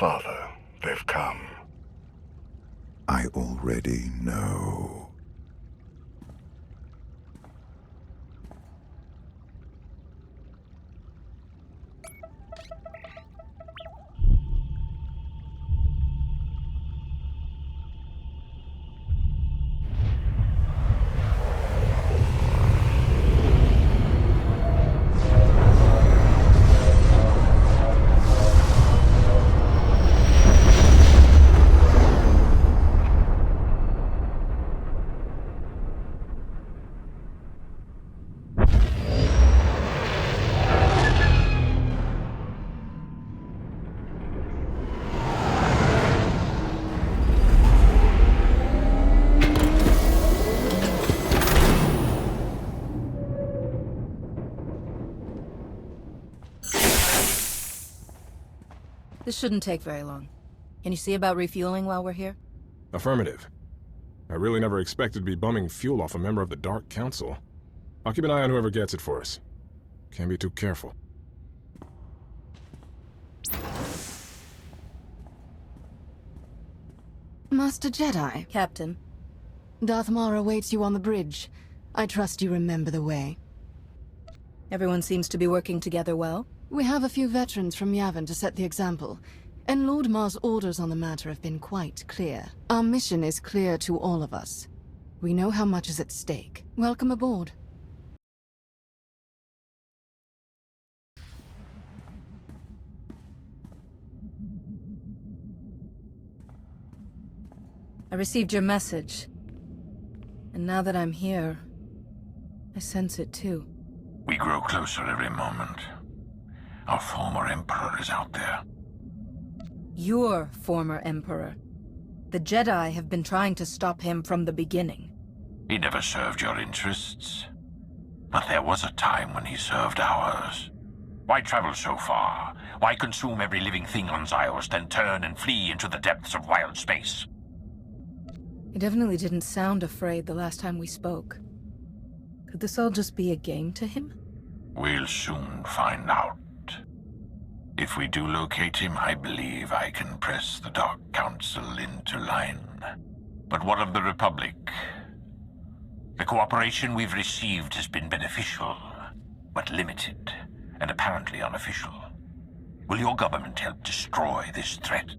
Father, they've come. I already know. This shouldn't take very long. Can you see about refueling while we're here? Affirmative. I really never expected to be bumming fuel off a member of the Dark Council. I'll keep an eye on whoever gets it for us. Can't be too careful. Master Jedi. Captain. Darth Maul awaits you on the bridge. I trust you remember the way. Everyone seems to be working together well. We have a few veterans from Yavin to set the example, and Lord Mar's orders on the matter have been quite clear. Our mission is clear to all of us. We know how much is at stake. Welcome aboard. I received your message. And now that I'm here, I sense it too. We grow closer every moment. Our former Emperor is out there. Your former Emperor. The Jedi have been trying to stop him from the beginning. He never served your interests. But there was a time when he served ours. Why travel so far? Why consume every living thing on Zyos, then turn and flee into the depths of wild space? He definitely didn't sound afraid the last time we spoke. Could this all just be a game to him? We'll soon find out. If we do locate him, I believe I can press the Dark Council into line. But what of the Republic? The cooperation we've received has been beneficial, but limited, and apparently unofficial. Will your government help destroy this threat?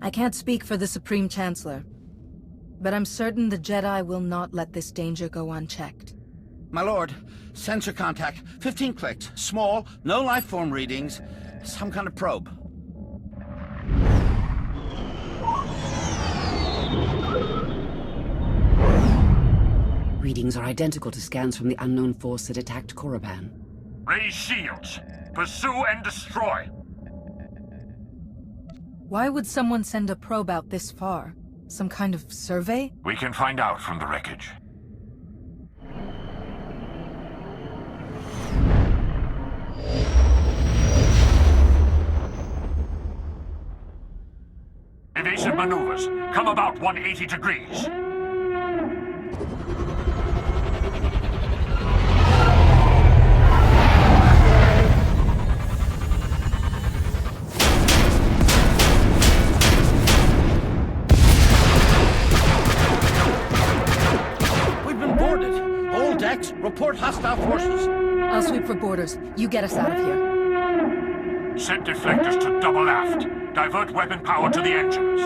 I can't speak for the Supreme Chancellor, but I'm certain the Jedi will not let this danger go unchecked. My lord, sensor contact, 15 clicks, small, no life form readings, some kind of probe. Readings are identical to scans from the unknown force that attacked Korriban. Raise shields! Pursue and destroy! Why would someone send a probe out this far? Some kind of survey? We can find out from the wreckage. Evasive maneuvers. Come about 180 degrees. We've been boarded. All decks, report hostile forces. I'll sweep for boarders. You get us out of here. Set deflectors to double aft. Divert weapon power to the engines.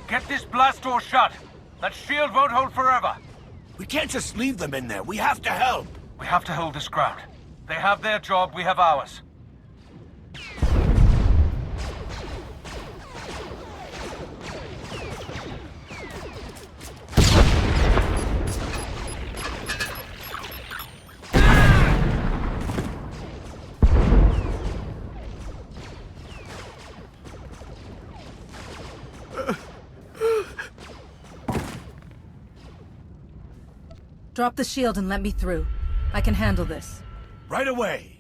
Get this blast door shut. That shield won't hold forever. We can't just leave them in there. We have to help. We have to hold this ground. They have their job, we have ours. Drop the shield and let me through. I can handle this. Right away.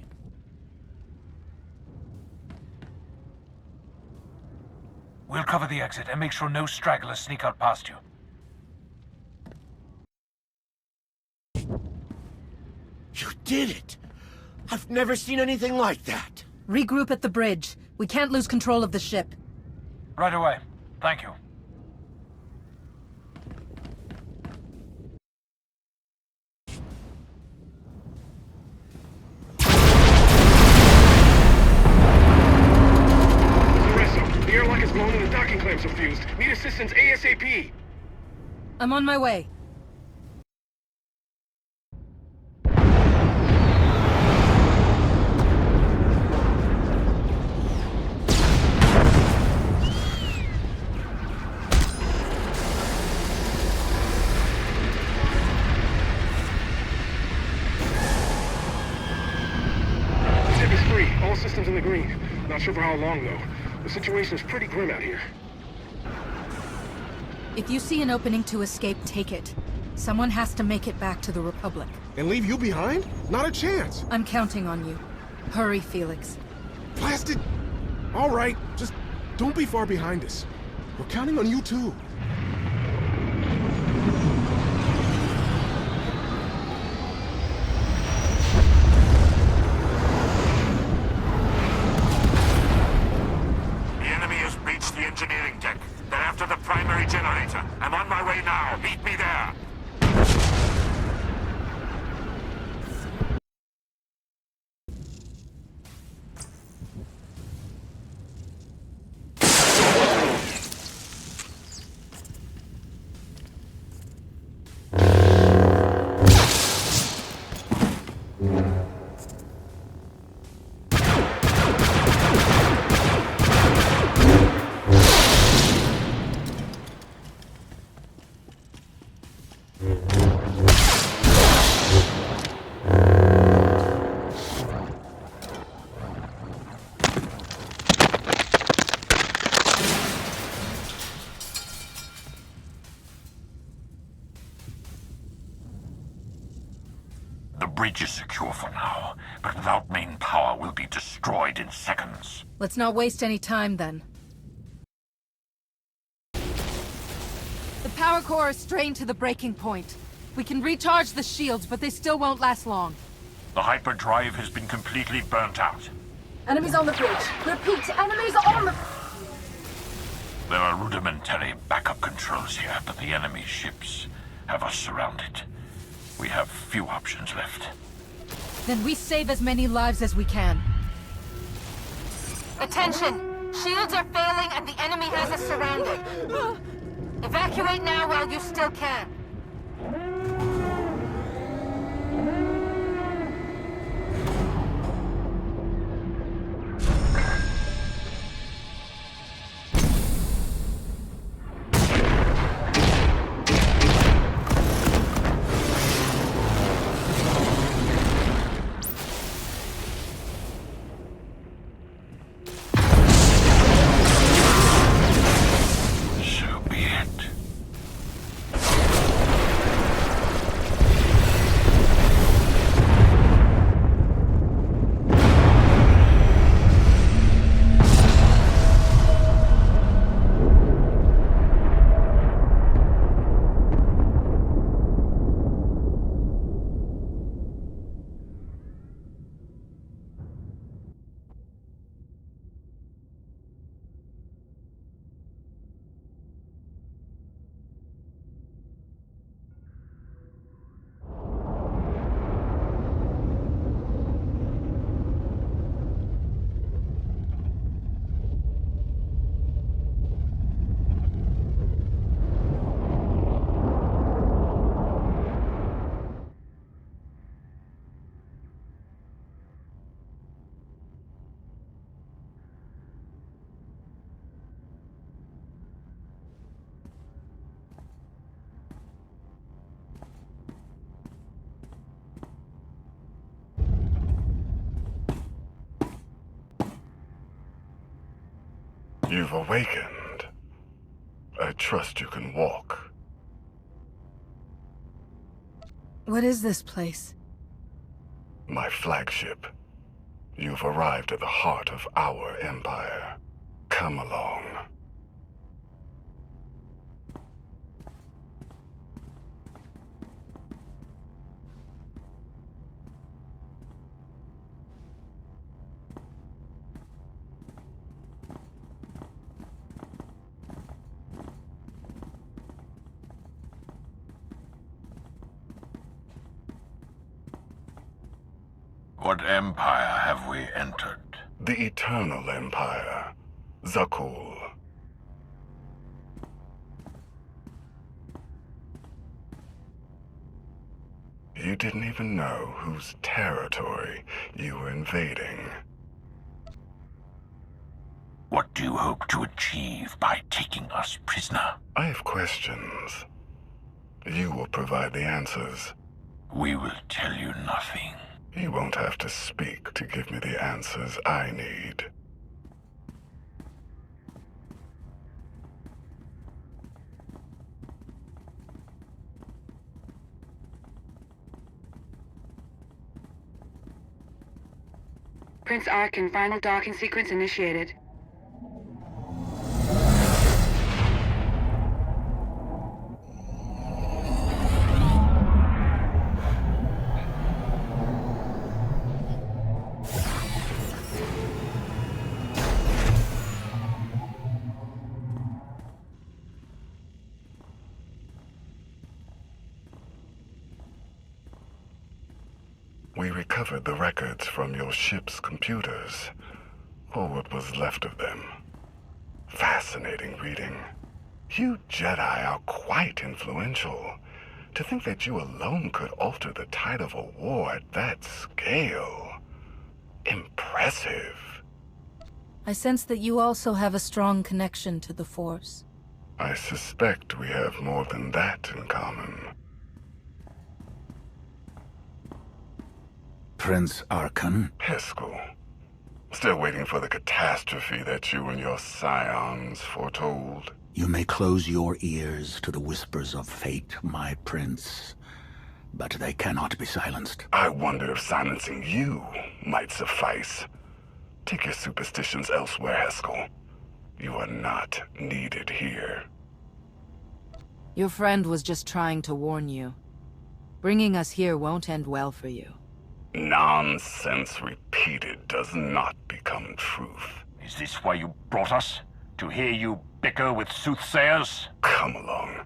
We'll cover the exit and make sure no stragglers sneak out past you. You did it! I've never seen anything like that! Regroup at the bridge. We can't lose control of the ship. Right away. Thank you. The airlock is blown and the docking clamps are fused. Need assistance ASAP. I'm on my way. Ship is free. All systems in the green. Not sure for how long, though. The situation is pretty grim out here. If you see an opening to escape, take it. Someone has to make it back to the Republic. And leave you behind? Not a chance! I'm counting on you. Hurry, Felix. Blasted! All right, just don't be far behind us. We're counting on you too. The enemy has breached the engineering deck. They're after the primary generator. I'm on my way now. Meet me there. The bridge is secure for now, but without main power, we'll be destroyed in seconds. Let's not waste any time, then. The power core is strained to the breaking point. We can recharge the shields, but they still won't last long. The hyperdrive has been completely burnt out. Enemies on the bridge. Repeat, enemies on the... There are rudimentary backup controls here, but the enemy ships have us surrounded. We have few options left. Then we save as many lives as we can. Attention! Shields are failing and the enemy has us surrounded. Evacuate now while you still can. You've awakened. I trust you can walk. What is this place? My flagship. You've arrived at the heart of our empire. Come along. What empire have we entered? The Eternal Empire. Zakul. You didn't even know whose territory you were invading. What do you hope to achieve by taking us prisoner? I have questions. You will provide the answers. We will tell you nothing. You won't have to speak to give me the answers I need. Prince Arkin, final docking sequence initiated. We recovered the records from your ship's computers, or what was left of them. Fascinating reading. You Jedi are quite influential. To think that you alone could alter the tide of a war at that scale. Impressive. I sense that you also have a strong connection to the Force. I suspect we have more than that in common. Prince Arkin? Heskel. Still waiting for the catastrophe that you and your scions foretold. You may close your ears to the whispers of fate, my prince, but they cannot be silenced. I wonder if silencing you might suffice. Take your superstitions elsewhere, Heskel. You are not needed here. Your friend was just trying to warn you. Bringing us here won't end well for you. Nonsense repeated does not become truth. Is this why you brought us? To hear you bicker with soothsayers? Come along.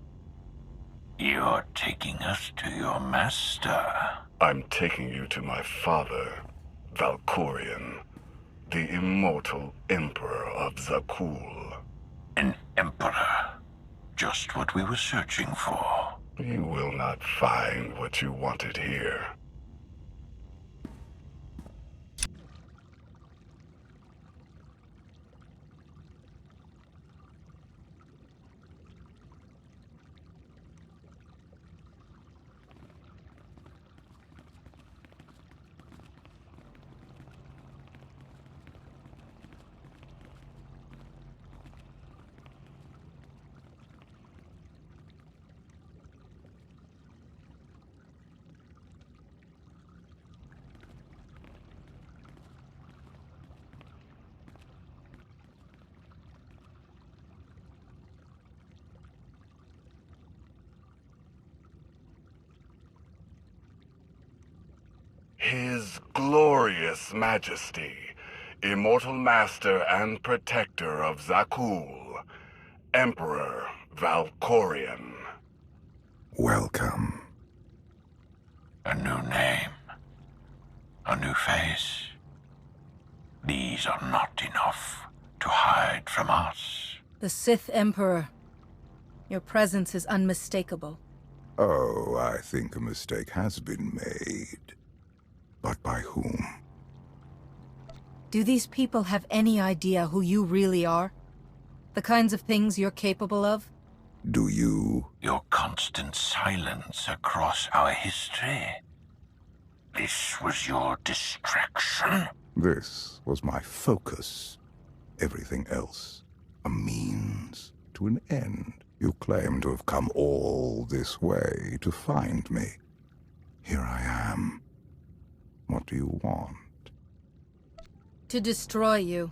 You're taking us to your master. I'm taking you to my father, Valkorion, the immortal Emperor of Zakul. An emperor. Just what we were searching for. You will not find what you wanted here. His glorious majesty, immortal master and protector of Zakul, Emperor Valkorion. Welcome. A new name. A new face. These are not enough to hide from us. The Sith Emperor. Your presence is unmistakable. Oh, I think a mistake has been made. But by whom? Do these people have any idea who you really are? The kinds of things you're capable of? Do you? Your constant silence across our history. This was your distraction? This was my focus. Everything else, a means to an end. You claim to have come all this way to find me. Here I am. What do you want? To destroy you,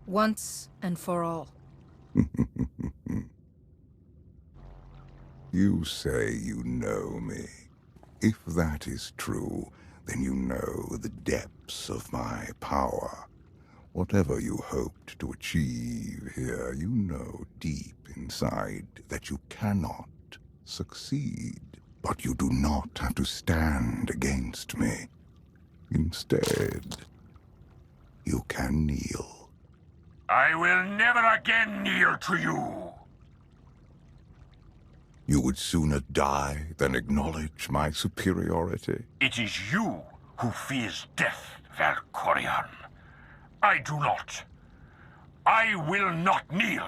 once and for all. You say you know me. If that is true, then you know the depths of my power. Whatever you hoped to achieve here, you know deep inside that you cannot succeed. But you do not have to stand against me. Instead, you can kneel. I will never again kneel to you. You would sooner die than acknowledge my superiority. It is you who fears death, Valkorion. I do not. I will not kneel.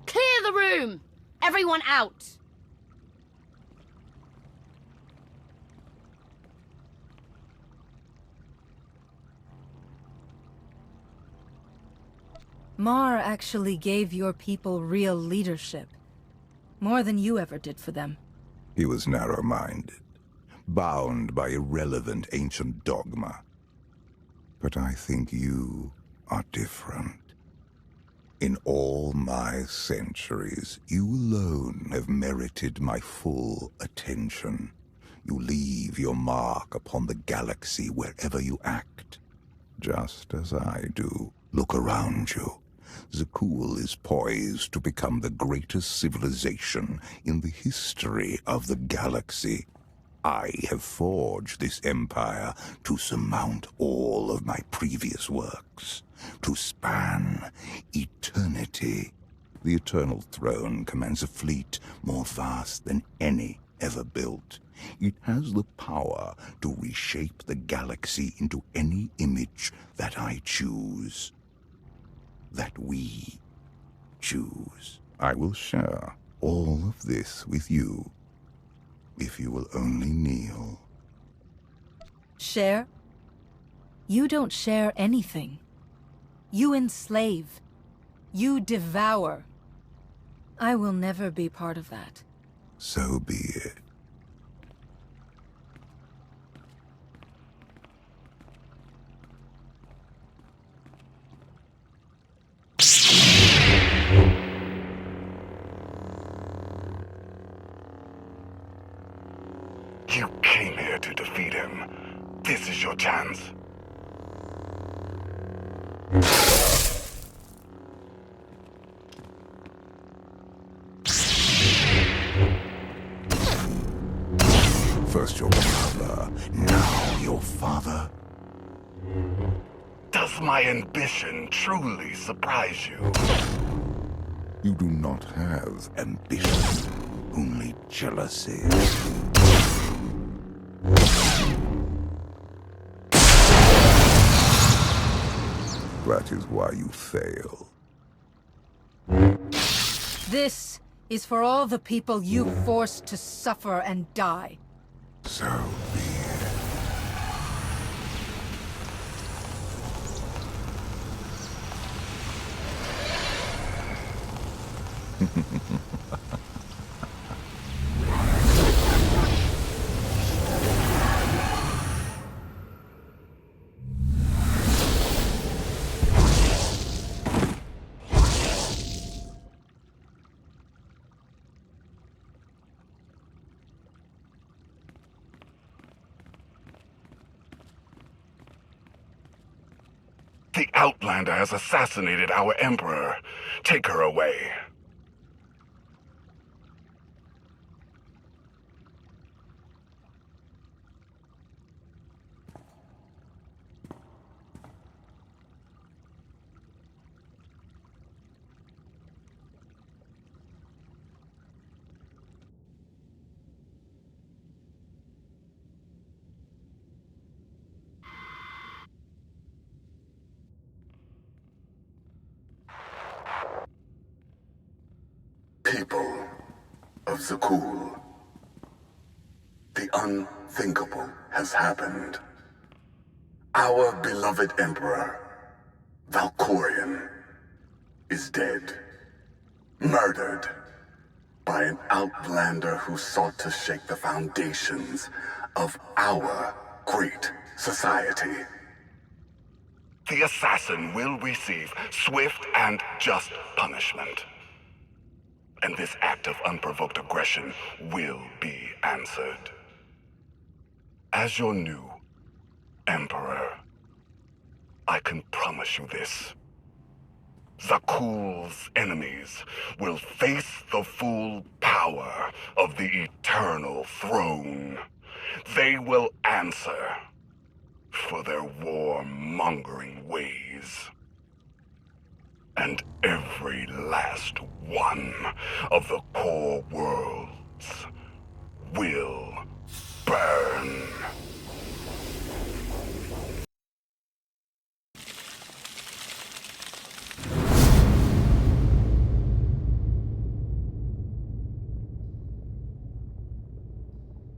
Clear the room! Everyone out! Mar actually gave your people real leadership. More than you ever did for them. He was narrow-minded, bound by irrelevant ancient dogma. But I think you are different. In all my centuries, you alone have merited my full attention. You leave your mark upon the galaxy wherever you act, just as I do. Look around you. Zakul is poised to become the greatest civilization in the history of the galaxy. I have forged this empire to surmount all of my previous works, to span eternity. The Eternal Throne commands a fleet more vast than any ever built. It has the power to reshape the galaxy into any image that I choose. That we choose. I will share all of this with you, if you will only kneel. Share? You don't share anything. You enslave. You devour. I will never be part of that. So be it. You came here to defeat him. This is your chance. First your brother, now your father. Does my ambition truly surprise you? You do not have ambition, only jealousy. That is why you fail. This is for all the people you forced to suffer and die. So be it. The Outlander has assassinated our Emperor. Take her away. People of Zakul, the unthinkable has happened. Our beloved Emperor, Valkorion, is dead. Murdered by an Outlander who sought to shake the foundations of our great society. The assassin will receive swift and just punishment. And this act of unprovoked aggression will be answered. As your new Emperor, I can promise you this. Zakuul's enemies will face the full power of the Eternal Throne. They will answer for their warmongering ways. And every last one of the core worlds will burn.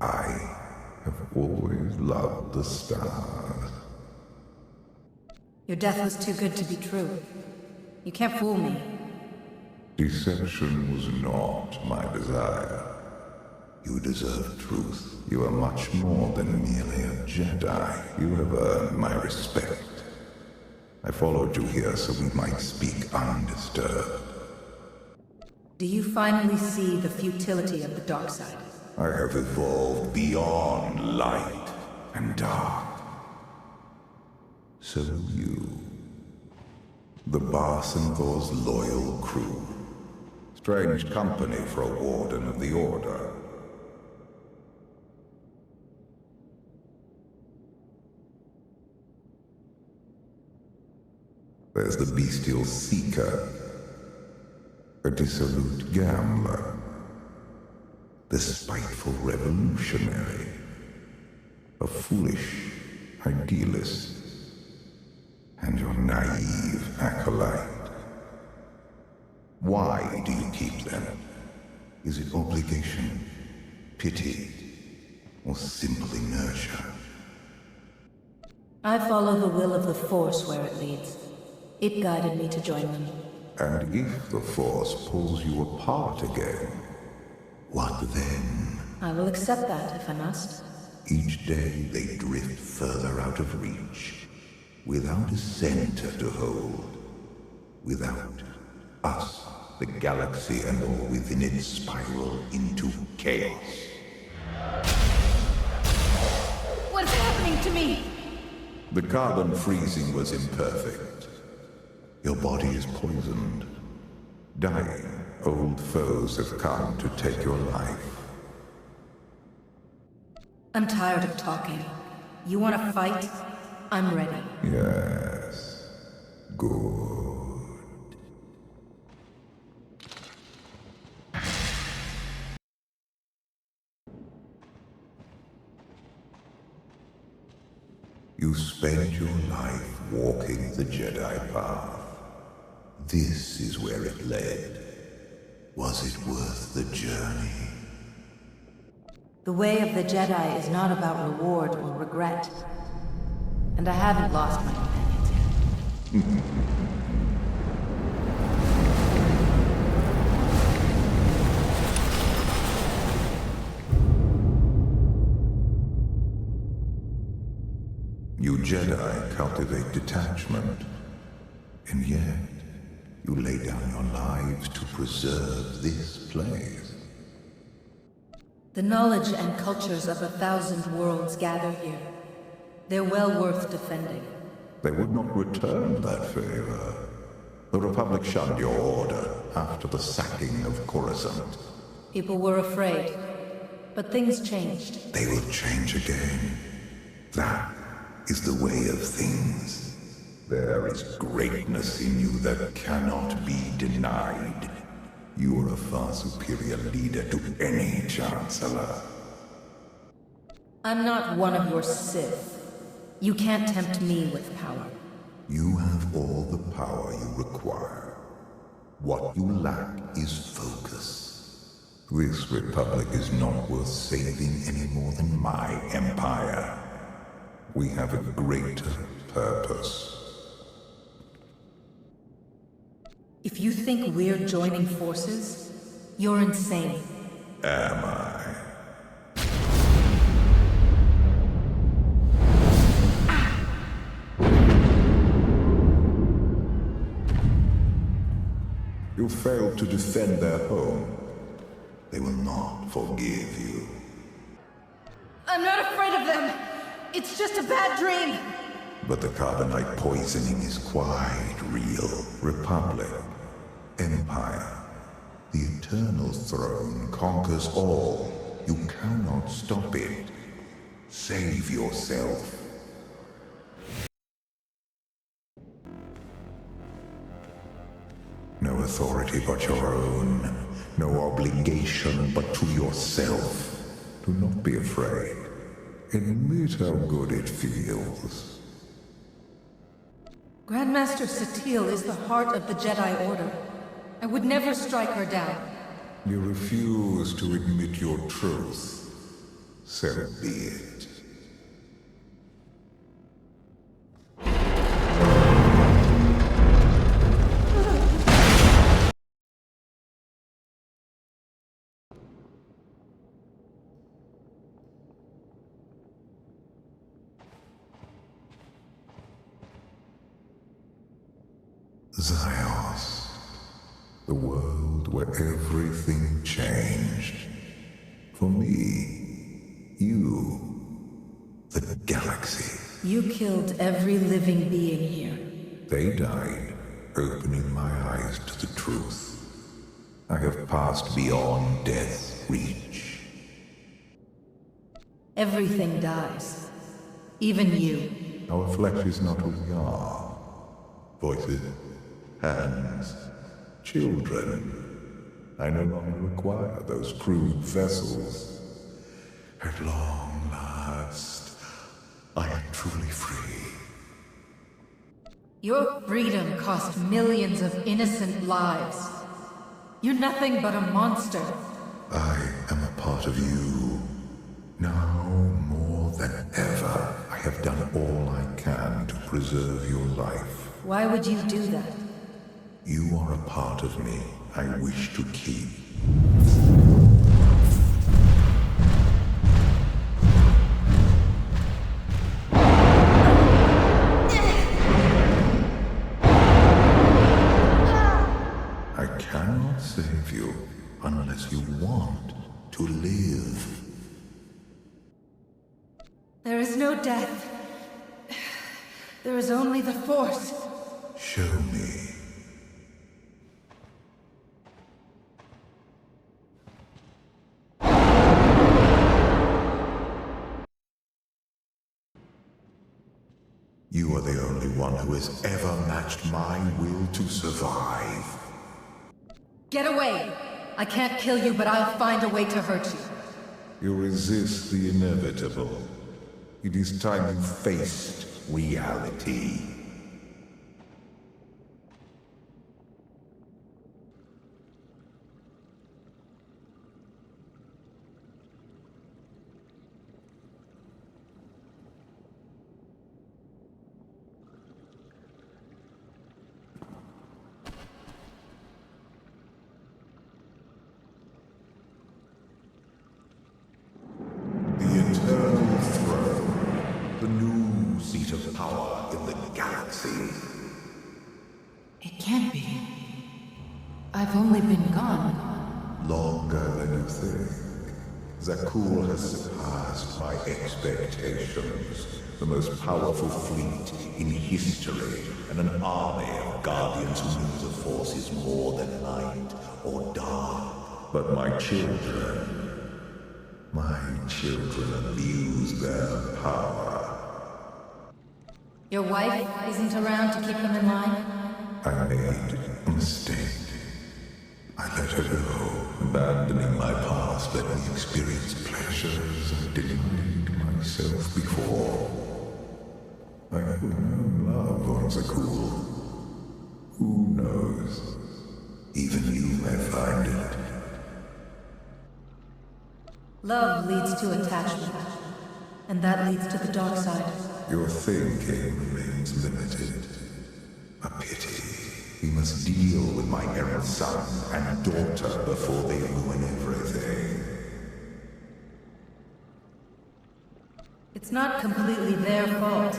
I have always loved the stars. Your death was too good to be true. You can't fool me. Deception was not my desire. You deserve truth. You are much more than merely a Jedi. You have earned my respect. I followed you here so we might speak undisturbed. Do you finally see the futility of the dark side? I have evolved beyond light and dark. So you. The Barsenthor's loyal crew. Strange company for a warden of the Order. There's the bestial Seeker. A dissolute gambler. The spiteful revolutionary. A foolish idealist. And your naive acolyte. Why do you keep them? Is it obligation, pity, or simple inertia? I follow the will of the Force where it leads. It guided me to join them. And if the Force pulls you apart again, what then? I will accept that if I must. Each day they drift further out of reach, without a center to hold, without us, the galaxy and all within it spiral into chaos. What's happening to me? The carbon freezing was imperfect. Your body is poisoned. Dying, old foes have come to take your life. I'm tired of talking. You want to fight? I'm ready. Yes. Good. You spent your life walking the Jedi path. This is where it led. Was it worth the journey? The way of the Jedi is not about reward or regret. And I haven't lost my companions yet. You Jedi cultivate detachment, and yet you lay down your lives to preserve this place. The knowledge and cultures of 1,000 worlds gather here. They're well worth defending. They would not return that favor. The Republic shunned your order after the sacking of Coruscant. People were afraid, but things changed. They will change again. That is the way of things. There is greatness in you that cannot be denied. You are a far superior leader to any Chancellor. I'm not one of your Sith. You can't tempt me with power. You have all the power you require. What you lack is focus. This Republic is not worth saving any more than my Empire. We have a greater purpose. If you think we're joining forces, you're insane. Am I? You failed to defend their home. They will not forgive you. I'm not afraid of them. It's just a bad dream. But the carbonite poisoning is quite real. Republic. Empire. The Eternal Throne conquers all. You cannot stop it. Save yourself. No authority but your own. No obligation but to yourself. Do not be afraid. Admit how good it feels. Grandmaster Satil is the heart of the Jedi Order. I would never strike her down. You refuse to admit your truth. So be it. Zios. The world where everything changed. For me, you, the galaxy. You killed every living being here. They died, opening my eyes to the truth. I have passed beyond death's reach. Everything dies. Even you. Our flesh is not who we are. Voices, hands, children. I no longer require those crude vessels. At long last, I am truly free. Your freedom cost millions of innocent lives. You're nothing but a monster. I am a part of you. Now more than ever, I have done all I can to preserve your life. Why would you do that? You are a part of me I wish to keep. I cannot save you unless you want to live. There is no death. There is only the Force. Show me. You are the only one who has ever matched my will to survive. Get away! I can't kill you, but I'll find a way to hurt you. You resist the inevitable. It is time you faced reality. Of power in the galaxy. It can't be. I've only been gone longer than you think. Zakul has surpassed my expectations. The most powerful fleet in history, and an army of guardians who knew the Force is more than light or dark. But my children abuse their power. Your wife isn't around to keep them in line? I made a mistake. I let her go, abandoning my past, let me experience pleasures I denied myself before. I have no love on Zakul. Who knows? Even you may find it. Love leads to attachment, and that leads to the dark side. Your thinking remains limited. A pity. We must deal with my errant son and daughter before they ruin everything. It's not completely their fault.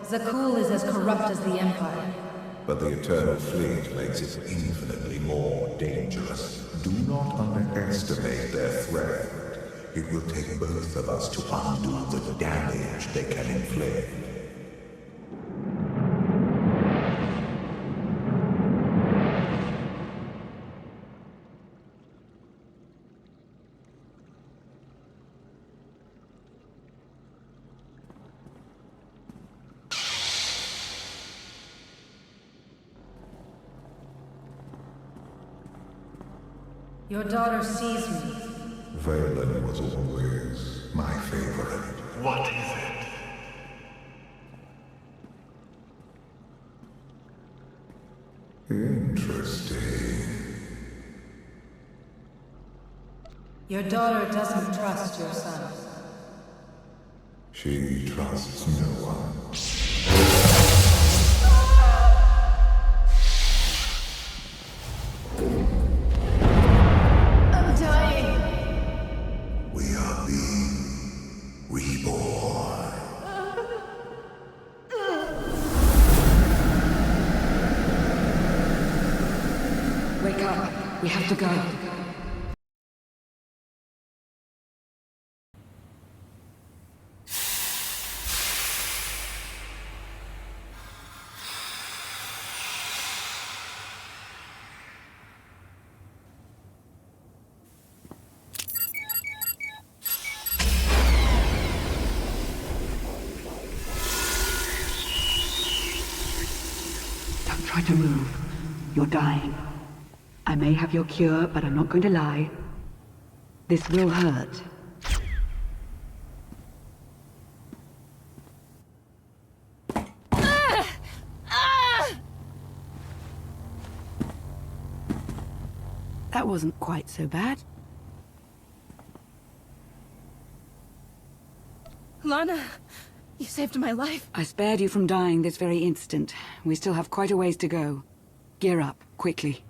Zakul is as corrupt as the Empire. but the Eternal Fleet makes it infinitely more dangerous. Do not underestimate their threat. It will take both of us to undo the damage they can inflict. Your daughter sees me. Valen was always my favorite. What is it? Interesting. Your daughter doesn't trust your son. She trusts no one. I'm dying. We are being reborn. Wake up. We have to go. Don't try to move. You're dying. I may have your cure, but I'm not going to lie. This will hurt. That wasn't quite so bad. Lana, you saved my life. I spared you from dying this very instant. We still have quite a ways to go. Gear up, quickly.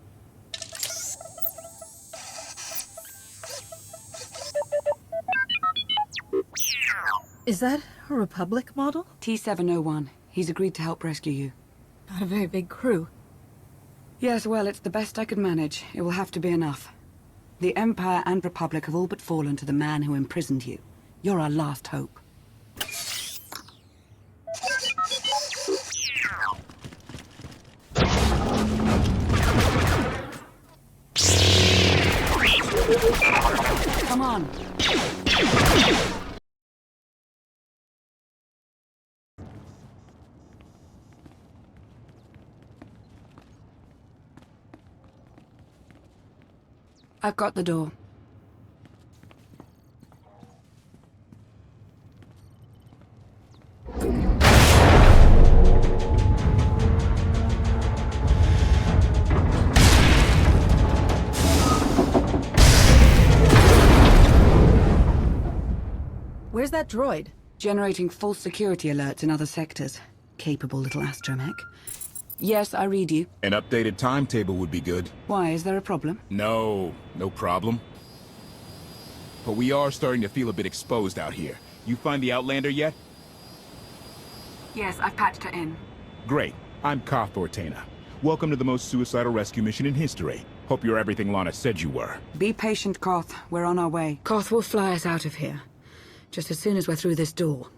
Is that a Republic model? T-701. He's agreed to help rescue you. Not a very big crew. Yes, well, it's the best I could manage. It will have to be enough. The Empire and Republic have all but fallen to the man who imprisoned you. You're our last hope. Come on. I've got the door. Where's that droid? Generating false security alerts in other sectors. Capable little astromech. Yes, I read you. An updated timetable would be good. Why, is there a problem? No problem. But we are starting to feel a bit exposed out here. You find the Outlander yet? Yes, I've patched her in. Great. I'm kotfe. Welcome to the most suicidal rescue mission in history. Hope you're everything Lana said you were. Be patient, Koth. We're on our way. Koth will fly us out of here. Just as soon as we're through this door.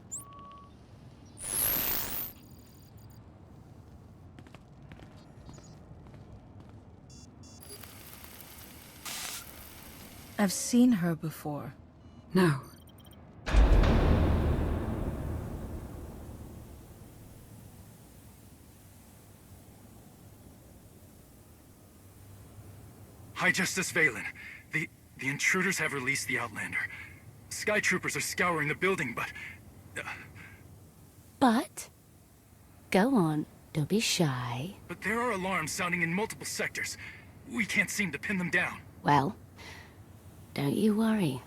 I've seen her before. No. High Justice Valen. The intruders have released the Outlander. Sky troopers are scouring the building, but... But? Go on. Don't be shy. But there are alarms sounding in multiple sectors. We can't seem to pin them down. Well, don't you worry.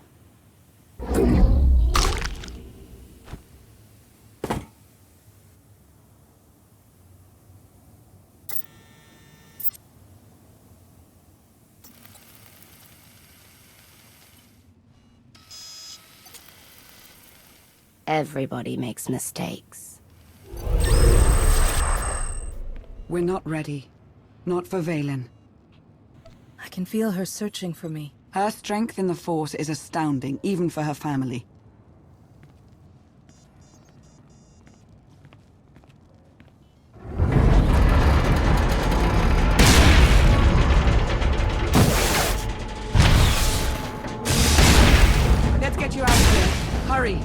Everybody makes mistakes. We're not ready. Not for Valen. I can feel her searching for me. Her strength in the Force is astounding, even for her family. Let's get you out of here. Hurry!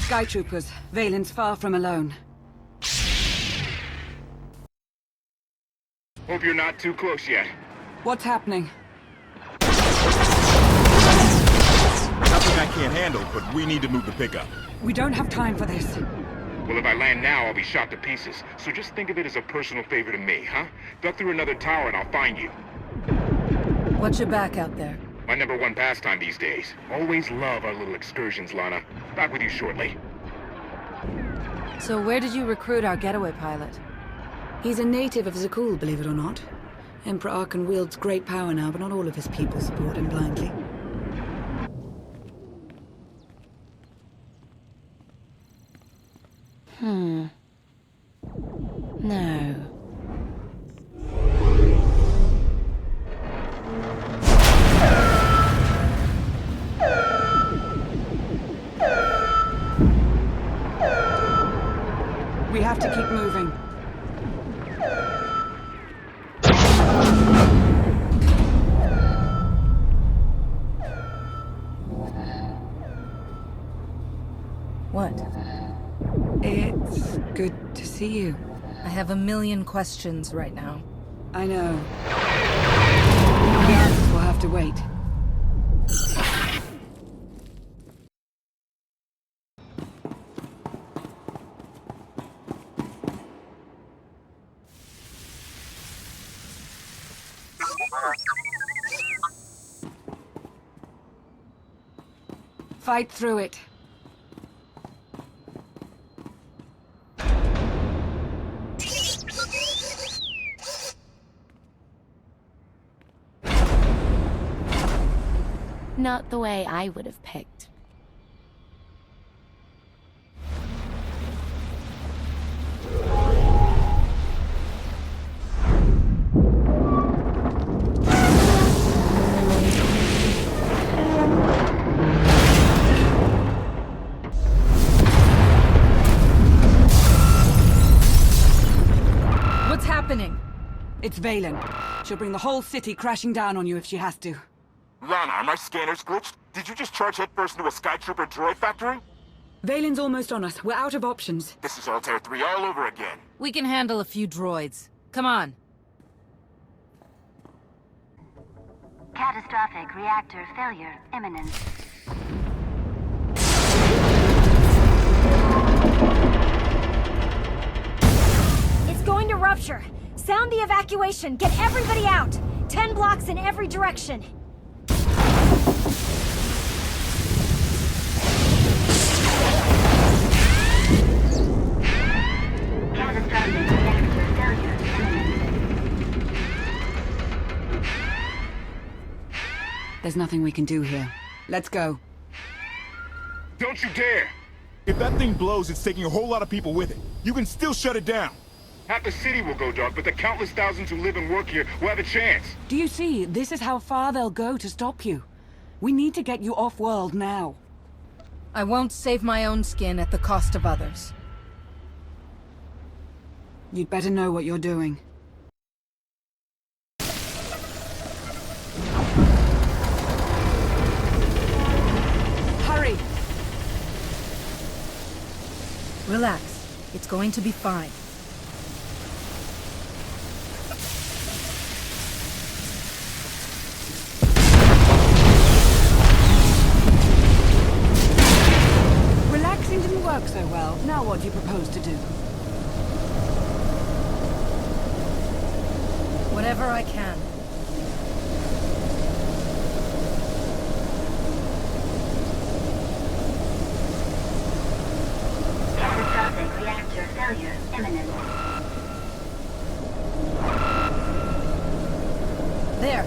Sky Troopers, Valen's far from alone. Hope you're not too close yet. What's happening? Nothing I can't handle, but we need to move the pickup. We don't have time for this. Well, if I land now, I'll be shot to pieces. So just think of it as a personal favor to me, huh? Duck through another tower and I'll find you. Watch your back out there. My #1 pastime these days. Always love our little excursions, Lana. Back with you shortly. So where did you recruit our getaway pilot? He's a native of Zakul, believe it or not. Emperor Arkan wields great power now, but not all of his people support him blindly. No. We have to keep moving. What? It's good to see you. I have a million questions right now. I know. The answers will have to wait. Fight through it. Not the way I would have picked. What's happening? It's Valen. She'll bring the whole city crashing down on you if she has to. Lana, are my scanners glitched? Did you just charge headfirst into a Sky Trooper droid factory? Valen's almost on us. We're out of options. This is Altair 3 all over again. We can handle a few droids. Come on. Catastrophic reactor failure imminent. It's going to rupture. Sound the evacuation. Get everybody out. 10 blocks in every direction. Catastrophic reactor failure imminent. There's nothing we can do here. Let's go. Don't you dare! If that thing blows, it's taking a whole lot of people with it. You can still shut it down. Half the city will go dark, but the countless thousands who live and work here will have a chance. Do you see? This is how far they'll go to stop you. We need to get you off-world now. I won't save my own skin at the cost of others. You'd better know what you're doing. Hurry! Relax. It's going to be fine. Relaxing didn't work so well. Now what do you propose to do? Whatever I can. Catastrophic reactor failure imminent. There.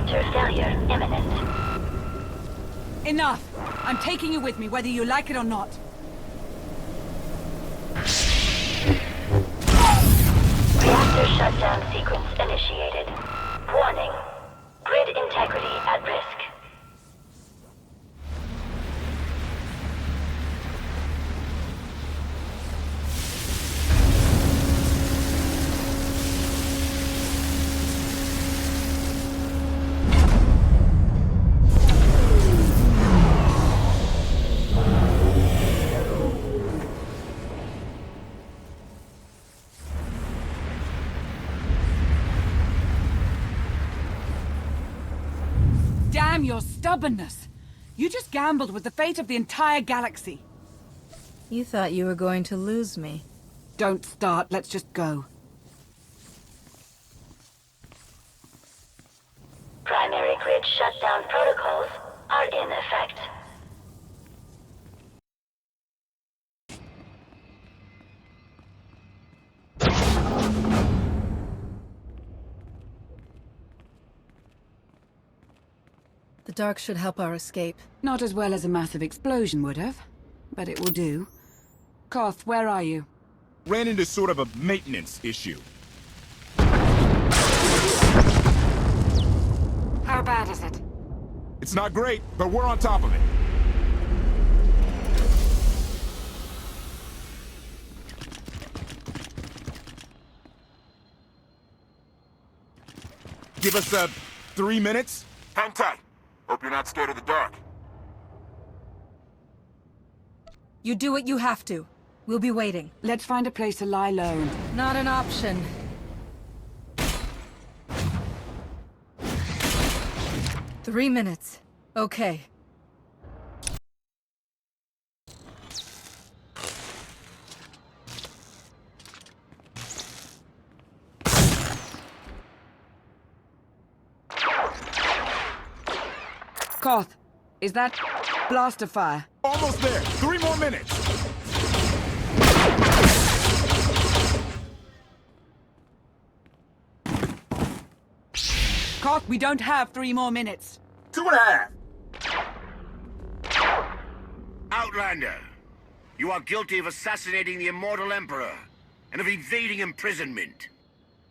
Reactor failure imminent. Enough! I'm taking you with me, whether you like it or not. Reactor shutdown sequence initiated. Warning. Grid integrity at risk. Damn your stubbornness! You just gambled with the fate of the entire galaxy. You thought you were going to lose me. Don't start, let's just go. Primary grid shutdown protocols are in effect. The dark should help our escape. Not as well as a massive explosion would have, but it will do. Koth, where are you? Ran into sort of a maintenance issue. How bad is it? It's not great, but we're on top of it. Give us, 3 minutes? Hang tight. Hope you're not scared of the dark. You do what you have to. We'll be waiting. Let's find a place to lie low. Not an option. Three minutes. Okay. Koth, is that blaster fire? Almost there. 3 more minutes. Koth, we don't have 3 more minutes. 2.5. Outlander, you are guilty of assassinating the immortal Emperor and of evading imprisonment.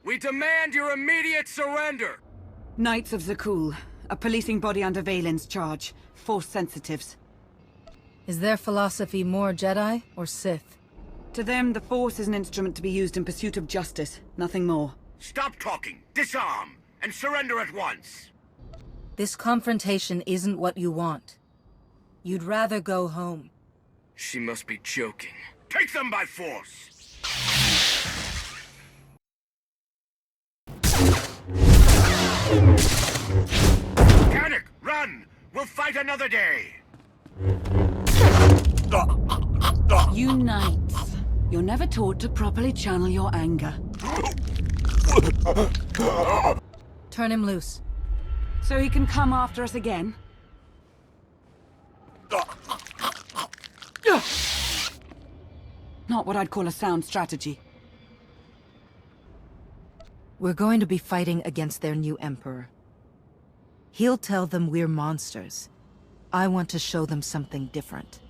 We demand your immediate surrender! Knights of Zakul, a policing body under Valen's charge. Force sensitives. Is their philosophy more Jedi or Sith? To them, the Force is an instrument to be used in pursuit of justice, nothing more. Stop talking, disarm, and surrender at once. This confrontation isn't what you want. You'd rather go home. She must be joking. Take them by force! Mechanic, run! We'll fight another day! You knights. You're never taught to properly channel your anger. Turn him loose. So he can come after us again? Not what I'd call a sound strategy. We're going to be fighting against their new Emperor. He'll tell them we're monsters. I want to show them something different.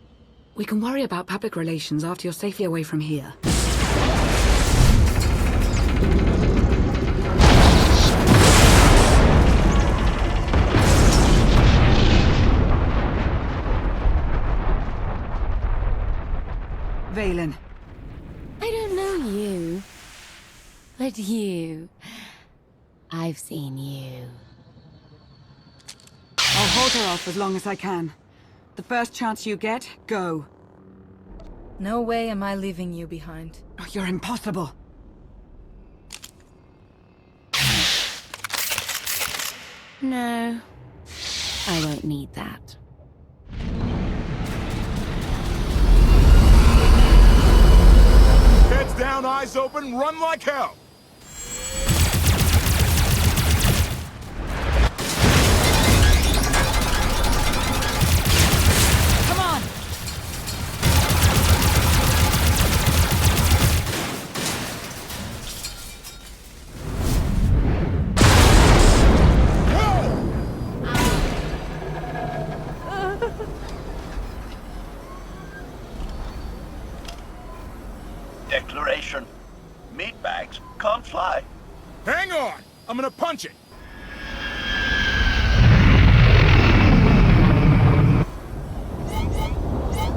We can worry about public relations after you're safely away from here. Valen. I don't know you. But you... I've seen you. I'll hold her off as long as I can. The first chance you get, go. No way am I leaving you behind. Oh, you're impossible. No. I won't need that. Heads down, eyes open, run like hell! Come on! Whoa! Caution. Meat bags can't fly. Hang on! I'm gonna punch it!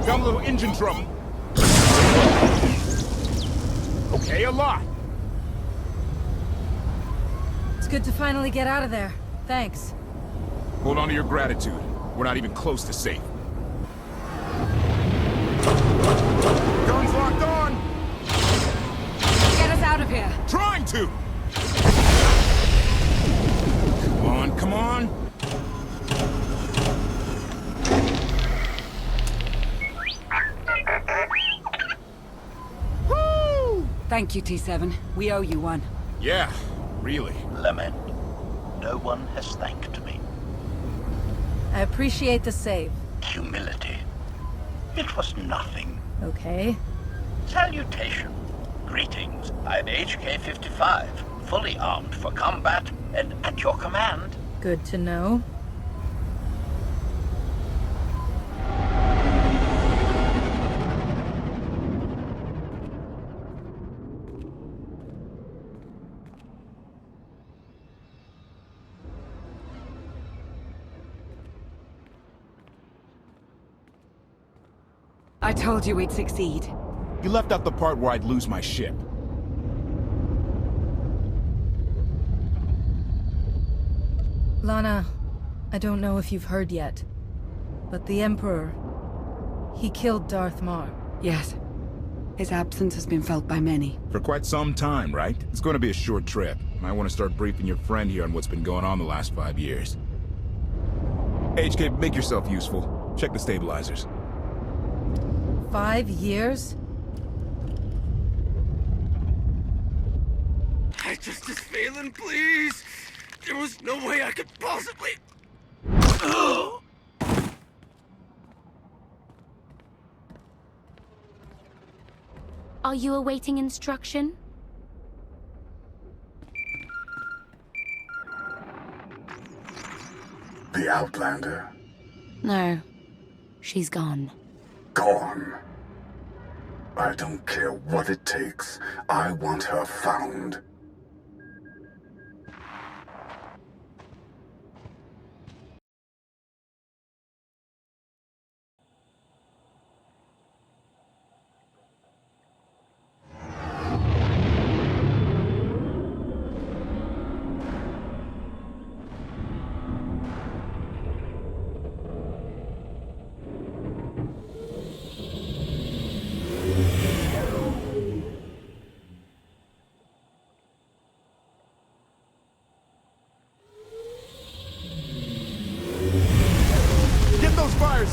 Got a little engine trouble. Okay, a lot. It's good to finally get out of there. Thanks. Hold on to your gratitude. We're not even close to safe. Guns locked on! Get us out of here! Trying to! Come on, come on! Woo! Thank you, T7. We owe you one. Yeah, really. Lament. No one has thanked me. I appreciate the save. Humility. It was nothing. Okay. Salutation. Greetings. I'm HK-55, fully armed for combat and at your command. Good to know. I told you we'd succeed. You left out the part where I'd lose my ship. Lana, I don't know if you've heard yet, but the Emperor, he killed Darth Mar. Yes. His absence has been felt by many. For quite some time, right? It's going to be a short trip. I want to start briefing your friend here on what's been going on the last 5 years. HK, make yourself useful. Check the stabilizers. 5 years? Justice Phelan, please! There was no way I could possibly... Are you awaiting instruction? The Outlander. No. She's gone. Gone. I don't care what it takes. I want her found.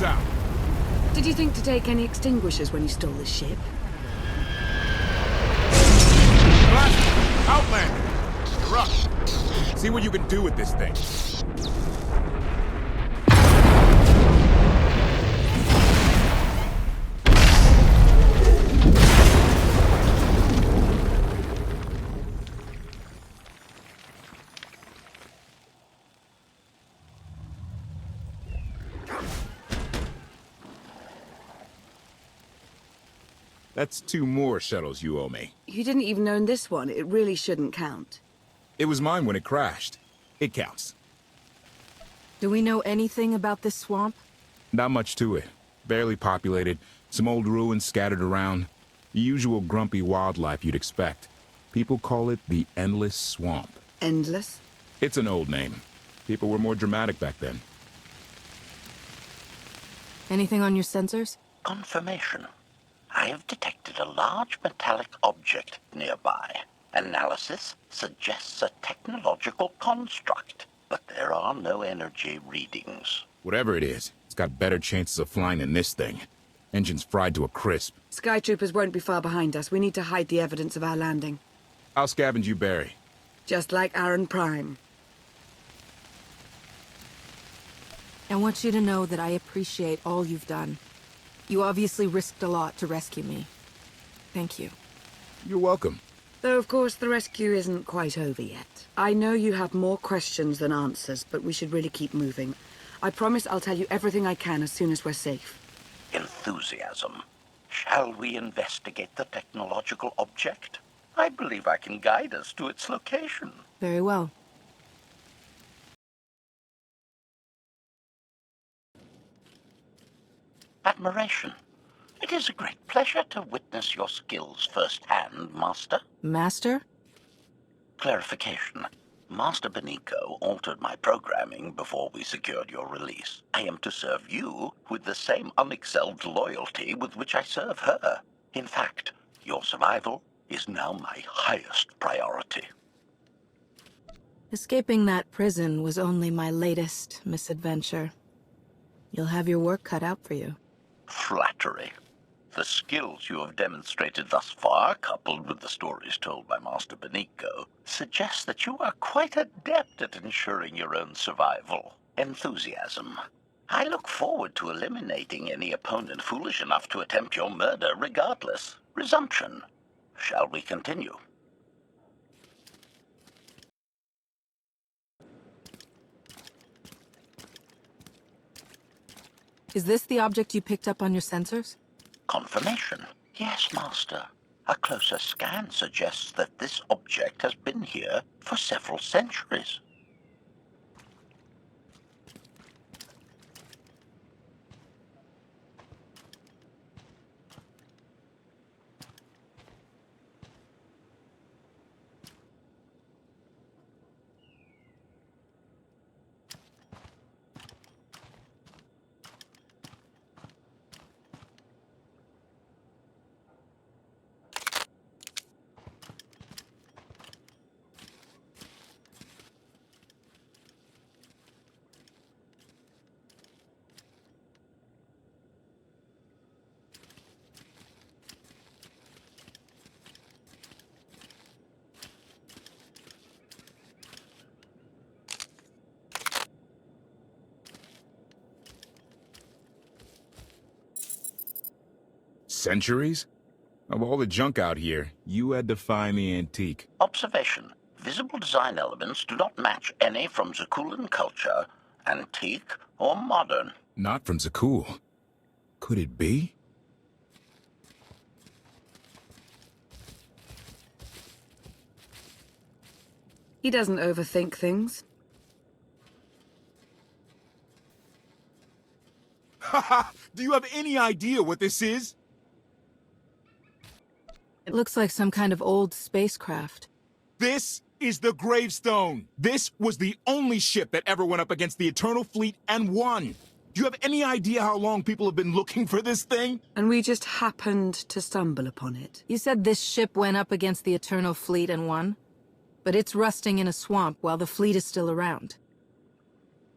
Out. Did you think to take any extinguishers when you stole the ship? Outlander! You're up. See what you can do with this thing. That's 2 more shuttles you owe me. You didn't even own this one. It really shouldn't count. It was mine when it crashed. It counts. Do we know anything about this swamp? Not much to it. Barely populated. Some old ruins scattered around. The usual grumpy wildlife you'd expect. People call it the Endless Swamp. Endless? It's an old name. People were more dramatic back then. Anything on your sensors? Confirmation. I have detected a large metallic object nearby. Analysis suggests a technological construct, but there are no energy readings. Whatever it is, it's got better chances of flying than this thing. Engine's fried to a crisp. Sky troopers won't be far behind us. We need to hide the evidence of our landing. I'll scavenge you, Barry. Just like Aaron Prime. I want you to know that I appreciate all you've done. You obviously risked a lot to rescue me. Thank you. You're welcome. Though, of course, the rescue isn't quite over yet. I know you have more questions than answers, but we should really keep moving. I promise I'll tell you everything I can as soon as we're safe. Enthusiasm. Shall we investigate the technological object? I believe I can guide us to its location. Very well. Admiration. It is a great pleasure to witness your skills firsthand, Master. Master? Clarification. Master Benico altered my programming before we secured your release. I am to serve you with the same unexcelled loyalty with which I serve her. In fact, your survival is now my highest priority. Escaping that prison was only my latest misadventure. You'll have your work cut out for you. Flattery. The skills you have demonstrated thus far, coupled with the stories told by Master Benico, suggest that you are quite adept at ensuring your own survival. Enthusiasm. I look forward to eliminating any opponent foolish enough to attempt your murder regardless. Resumption. Shall we continue? Is this the object you picked up on your sensors? Confirmation. Yes, Master. A closer scan suggests that this object has been here for several centuries. Centuries? Of all the junk out here, you had to find the antique. Observation. Visible design elements do not match any from Zakulan culture, antique or modern. Not from Zakul. Could it be? He doesn't overthink things. Haha! Do you have any idea what this is? It looks like some kind of old spacecraft. This is the Gravestone. This was the only ship that ever went up against the Eternal Fleet and won. Do you have any idea how long people have been looking for this thing? And we just happened to stumble upon it. You said this ship went up against the Eternal Fleet and won? But it's rusting in a swamp while the fleet is still around.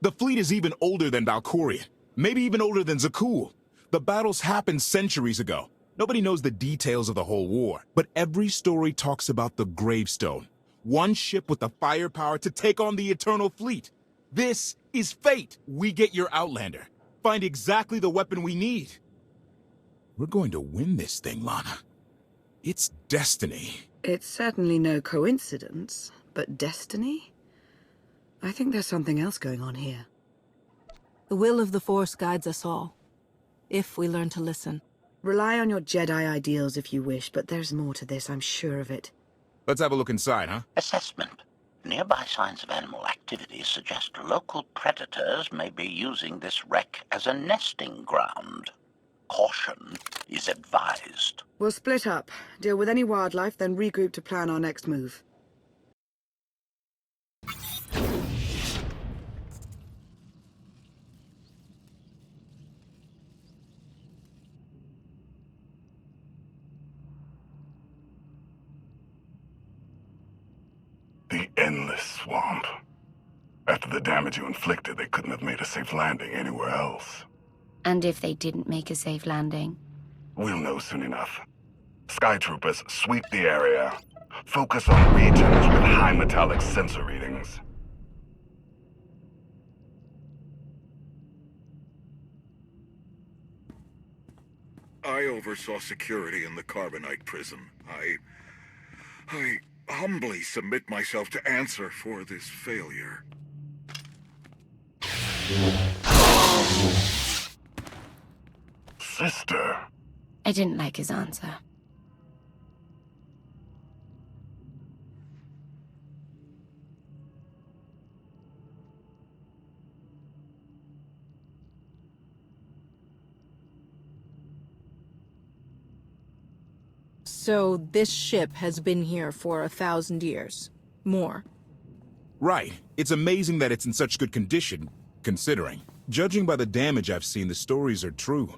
The fleet is even older than Valkyria. Maybe even older than Zakul. The battles happened centuries ago. Nobody knows the details of the whole war, but every story talks about the Gravestone. One ship with the firepower to take on the Eternal Fleet. This is fate. We get your Outlander. Find exactly the weapon we need. We're going to win this thing, Lana. It's destiny. It's certainly no coincidence, but destiny? I think there's something else going on here. The will of the Force guides us all, if we learn to listen. Rely on your Jedi ideals if you wish, but there's more to this, I'm sure of it. Let's have a look inside, huh? Assessment. Nearby signs of animal activity suggest local predators may be using this wreck as a nesting ground. Caution is advised. We'll split up, deal with any wildlife, then regroup to plan our next move. The endless swamp. After the damage you inflicted, they couldn't have made a safe landing anywhere else. And if they didn't make a safe landing? We'll know soon enough. Sky troopers, sweep the area. Focus on regions with high metallic sensor readings. I oversaw security in the Carbonite prison. I humbly submit myself to answer for this failure. Sister, I didn't like his answer. So this ship has been here for 1,000 years. More. Right. It's amazing that it's in such good condition, considering. Judging by the damage I've seen, the stories are true.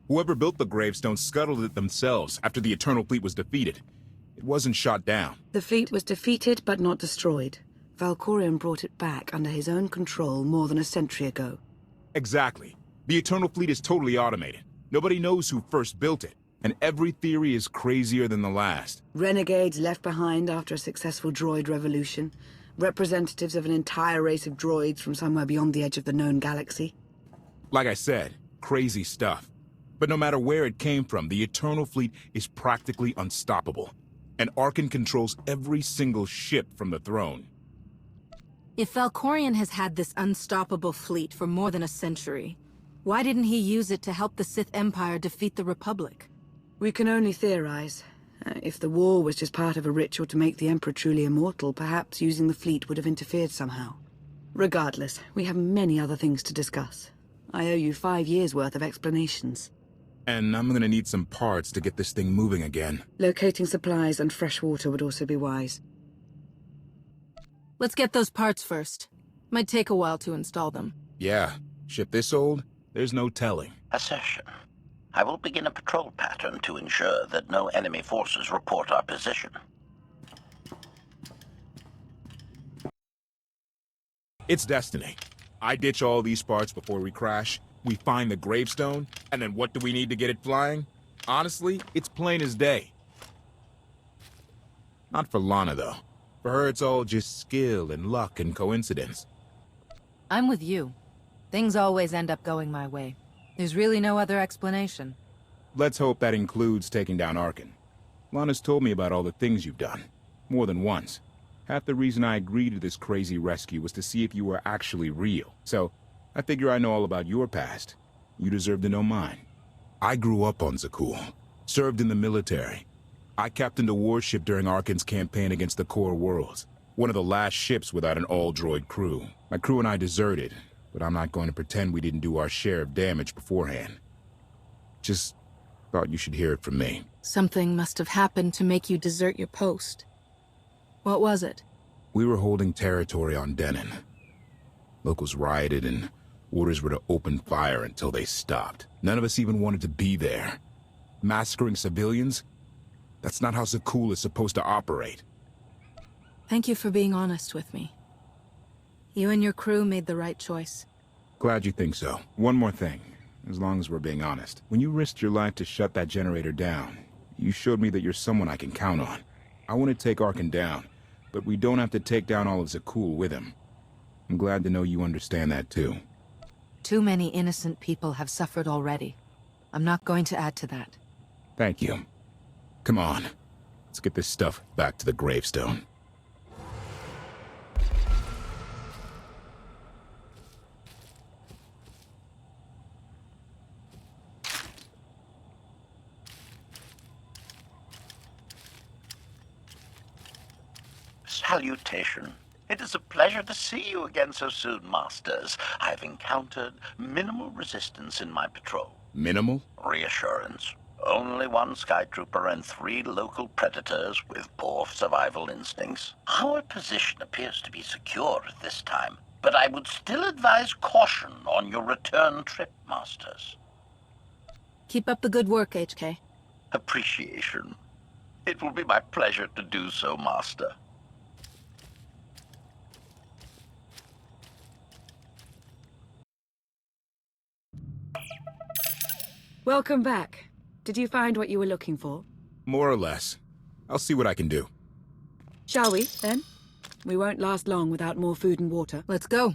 Whoever built the Gravestone scuttled it themselves after the Eternal Fleet was defeated. It wasn't shot down. The fleet was defeated but not destroyed. Valkorion brought it back under his own control more than a century ago. Exactly. The Eternal Fleet is totally automated. Nobody knows who first built it, and every theory is crazier than the last. Renegades left behind after a successful droid revolution. Representatives of an entire race of droids from somewhere beyond the edge of the known galaxy. Like I said, crazy stuff. But no matter where it came from, the Eternal Fleet is practically unstoppable. And Arcann controls every single ship from the throne. If Valkorion has had this unstoppable fleet for more than a century, why didn't he use it to help the Sith Empire defeat the Republic? We can only theorize. If the war was just part of a ritual to make the Emperor truly immortal, perhaps using the fleet would have interfered somehow. Regardless, we have many other things to discuss. I owe you 5 years' worth of explanations. And I'm gonna need some parts to get this thing moving again. Locating supplies and fresh water would also be wise. Let's get those parts first. Might take a while to install them. Yeah, ship this old? There's no telling. Assertion. I will begin a patrol pattern to ensure that no enemy forces report our position. It's destiny. I ditch all these parts before we crash, we find the Gravestone, and then what do we need to get it flying? Honestly, it's plain as day. Not for Lana, though. For her, it's all just skill and luck and coincidence. I'm with you. Things always end up going my way. There's really no other explanation. Let's hope that includes taking down Arcann. Lana's told me about all the things you've done. More than once. Half the reason I agreed to this crazy rescue was to see if you were actually real. So, I figure I know all about your past. You deserve to know mine. I grew up on Zakuul. Served in the military. I captained a warship during Arkann's campaign against the Core Worlds. One of the last ships without an all-droid crew. My crew and I deserted, but I'm not going to pretend we didn't do our share of damage beforehand. Just thought you should hear it from me. Something must have happened to make you desert your post. What was it? We were holding territory on Denon. Locals rioted and orders were to open fire until they stopped. None of us even wanted to be there. Massacring civilians? That's not how Zakuul is supposed to operate. Thank you for being honest with me. You and your crew made the right choice. Glad you think so. One more thing, as long as we're being honest. When you risked your life to shut that generator down, you showed me that you're someone I can count on. I want to take Arcann down, but we don't have to take down all of Zakuul with him. I'm glad to know you understand that too. Too many innocent people have suffered already. I'm not going to add to that. Thank you. Come on. Let's get this stuff back to the Gravestone. Salutation. It is a pleasure to see you again so soon, Masters. I've encountered minimal resistance in my patrol. Minimal? Reassurance. Only one Skytrooper and 3 local predators with poor survival instincts. Our position appears to be secure at this time, but I would still advise caution on your return trip, Masters. Keep up the good work, HK. Appreciation. It will be my pleasure to do so, Master. Welcome back. Did you find what you were looking for? More or less. I'll see what I can do. Shall we, then? We won't last long without more food and water. Let's go.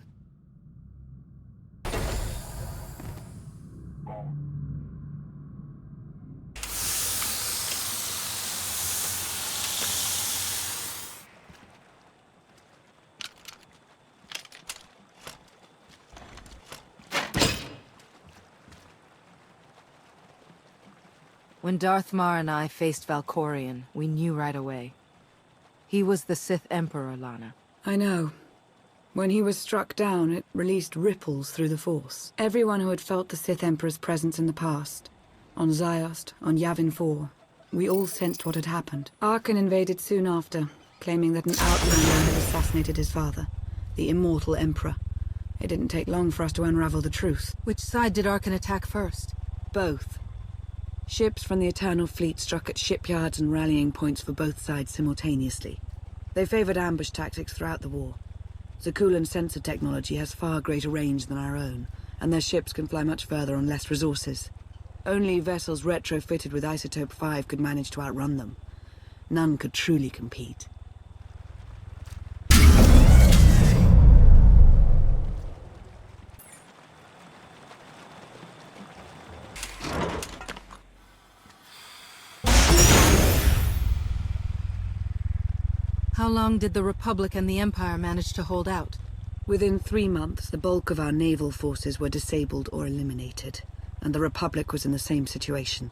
When Darthmar and I faced Valkorion, we knew right away. He was the Sith Emperor, Lana. I know. When he was struck down, it released ripples through the Force. Everyone who had felt the Sith Emperor's presence in the past, on Ziost, on Yavin 4, we all sensed what had happened. Arkan invaded soon after, claiming that an Outlander had assassinated his father, the immortal Emperor. It didn't take long for us to unravel the truth. Which side did Arkan attack first? Both. Ships from the Eternal Fleet struck at shipyards and rallying points for both sides simultaneously. They favored ambush tactics throughout the war. Zakulan's sensor technology has far greater range than our own, and their ships can fly much further on less resources. Only vessels retrofitted with Isotope 5 could manage to outrun them. None could truly compete. How long did the Republic and the Empire manage to hold out? Within 3 months, the bulk of our naval forces were disabled or eliminated, and the Republic was in the same situation.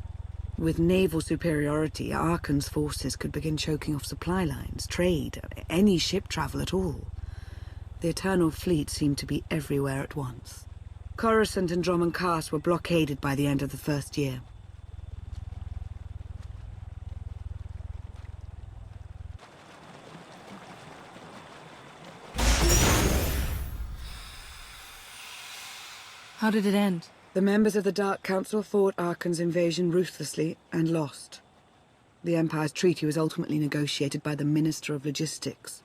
With naval superiority, Arkan's forces could begin choking off supply lines, trade, any ship travel at all. The Eternal Fleet seemed to be everywhere at once. Coruscant and Dromund Kaas were blockaded by the end of the first year. How did it end? The members of the Dark Council fought Arkan's invasion ruthlessly and lost. The Empire's treaty was ultimately negotiated by the Minister of Logistics.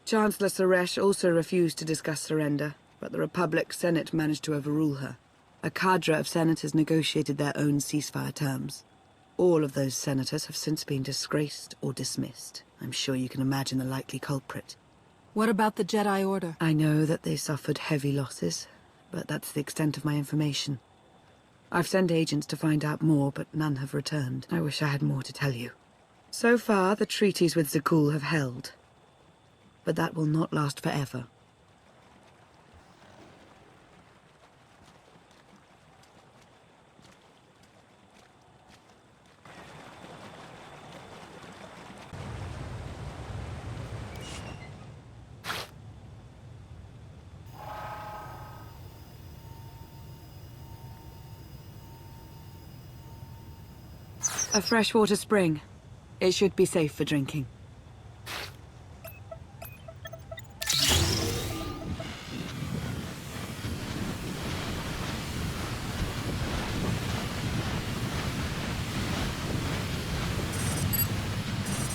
Chancellor Suresh also refused to discuss surrender, but the Republic Senate managed to overrule her. A cadre of senators negotiated their own ceasefire terms. All of those senators have since been disgraced or dismissed. I'm sure you can imagine the likely culprit. What about the Jedi Order? I know that they suffered heavy losses, but that's the extent of my information. I've sent agents to find out more, but none have returned. I wish I had more to tell you. So far, the treaties with Zakul have held. But that will not last forever. A freshwater spring. It should be safe for drinking.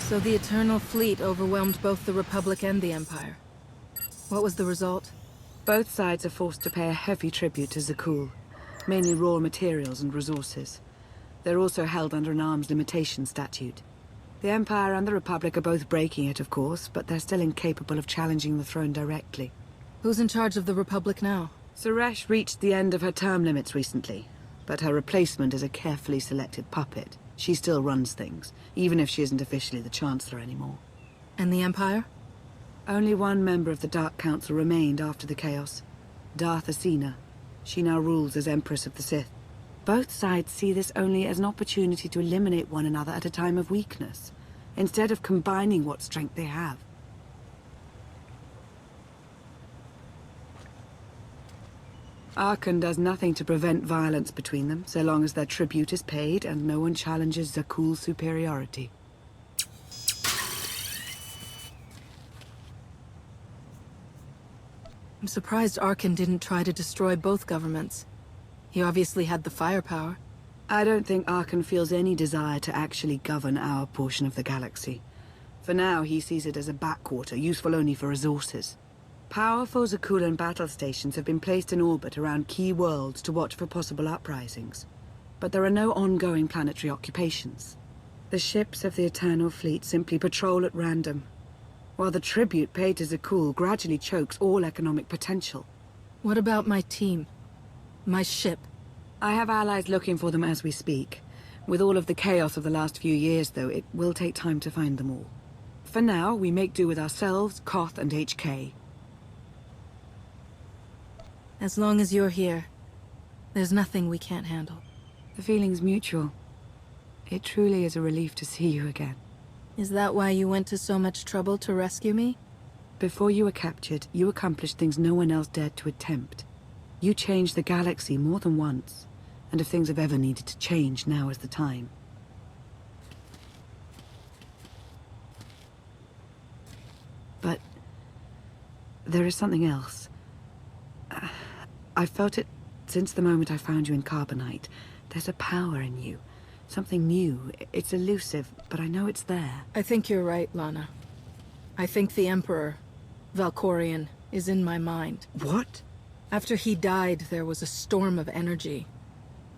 So the Eternal Fleet overwhelmed both the Republic and the Empire. What was the result? Both sides are forced to pay a heavy tribute to Zakul, mainly raw materials and resources. They're also held under an arms limitation statute. The Empire and the Republic are both breaking it, of course, but they're still incapable of challenging the throne directly. Who's in charge of the Republic now? Suresh reached the end of her term limits recently, but her replacement is a carefully selected puppet. She still runs things, even if she isn't officially the Chancellor anymore. And the Empire? Only one member of the Dark Council remained after the chaos. Darth Asina. She now rules as Empress of the Sith. Both sides see this only as an opportunity to eliminate one another at a time of weakness, instead of combining what strength they have. Arkan does nothing to prevent violence between them, so long as their tribute is paid and no one challenges Zakul's superiority. I'm surprised Arkan didn't try to destroy both governments. He obviously had the firepower. I don't think Arkan feels any desire to actually govern our portion of the galaxy. For now, he sees it as a backwater, useful only for resources. Powerful Zakulan battle stations have been placed in orbit around key worlds to watch for possible uprisings. But there are no ongoing planetary occupations. The ships of the Eternal Fleet simply patrol at random, while the tribute paid to Zakul gradually chokes all economic potential. What about my team? My ship? I have allies looking for them as we speak. With all of the chaos of the last few years, though, it will take time to find them all. For now, we make do with ourselves, Koth, and HK. As long as you're here, there's nothing we can't handle. The feeling's mutual. It truly is a relief to see you again. Is that why you went to so much trouble to rescue me? Before you were captured, you accomplished things no one else dared to attempt. You changed the galaxy more than once, and if things have ever needed to change, now is the time. But there is something else. I've felt it since the moment I found you in Carbonite. There's a power in you. Something new. It's elusive, but I know it's there. I think you're right, Lana. I think the Emperor, Valkorion, is in my mind. What? After he died, there was a storm of energy.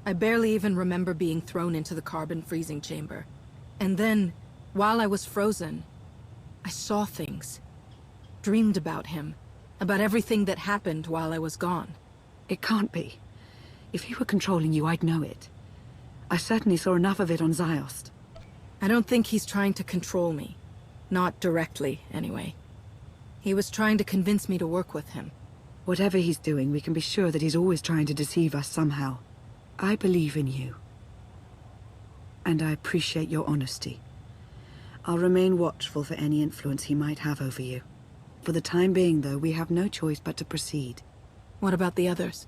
I barely even remember being thrown into the carbon freezing chamber. And then, while I was frozen, I saw things. Dreamed about him. About everything that happened while I was gone. It can't be. If he were controlling you, I'd know it. I certainly saw enough of it on Ziost. I don't think he's trying to control me. Not directly, anyway. He was trying to convince me to work with him. Whatever he's doing, we can be sure that he's always trying to deceive us somehow. I believe in you. And I appreciate your honesty. I'll remain watchful for any influence he might have over you. For the time being, though, we have no choice but to proceed. What about the others?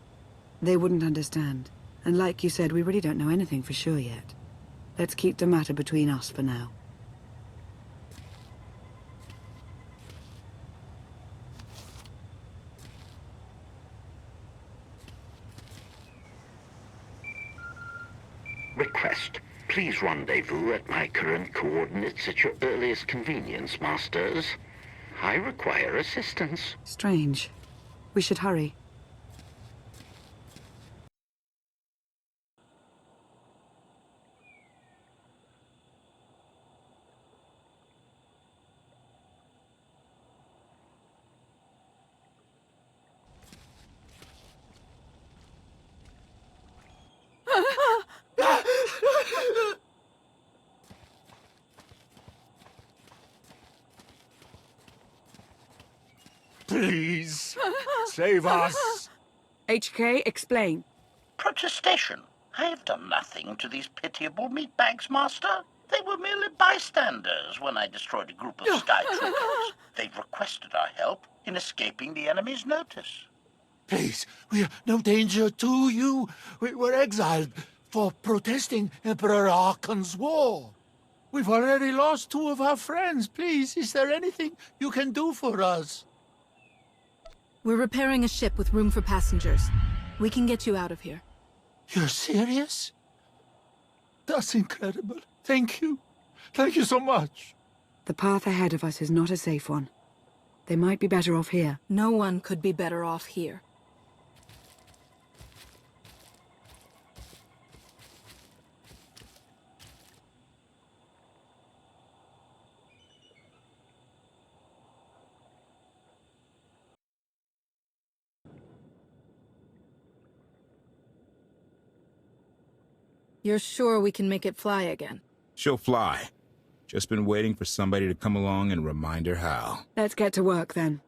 They wouldn't understand. And like you said, we really don't know anything for sure yet. Let's keep the matter between us for now. Request. Please rendezvous at my current coordinates at your earliest convenience, Masters. I require assistance. Strange. We should hurry. Please, save us. HK, explain. Protestation. I have done nothing to these pitiable meatbags, Master. They were merely bystanders when I destroyed a group of sky troopers. They've requested our help in escaping the enemy's notice. Please, we are no danger to you. We were exiled for protesting Emperor Archon's war. We've already lost 2 of our friends. Please, is there anything you can do for us? We're repairing a ship with room for passengers. We can get you out of here. You're serious? That's incredible. Thank you. Thank you so much. The path ahead of us is not a safe one. They might be better off here. No one could be better off here. You're sure we can make it fly again? She'll fly. Just been waiting for somebody to come along and remind her how. Let's get to work, then.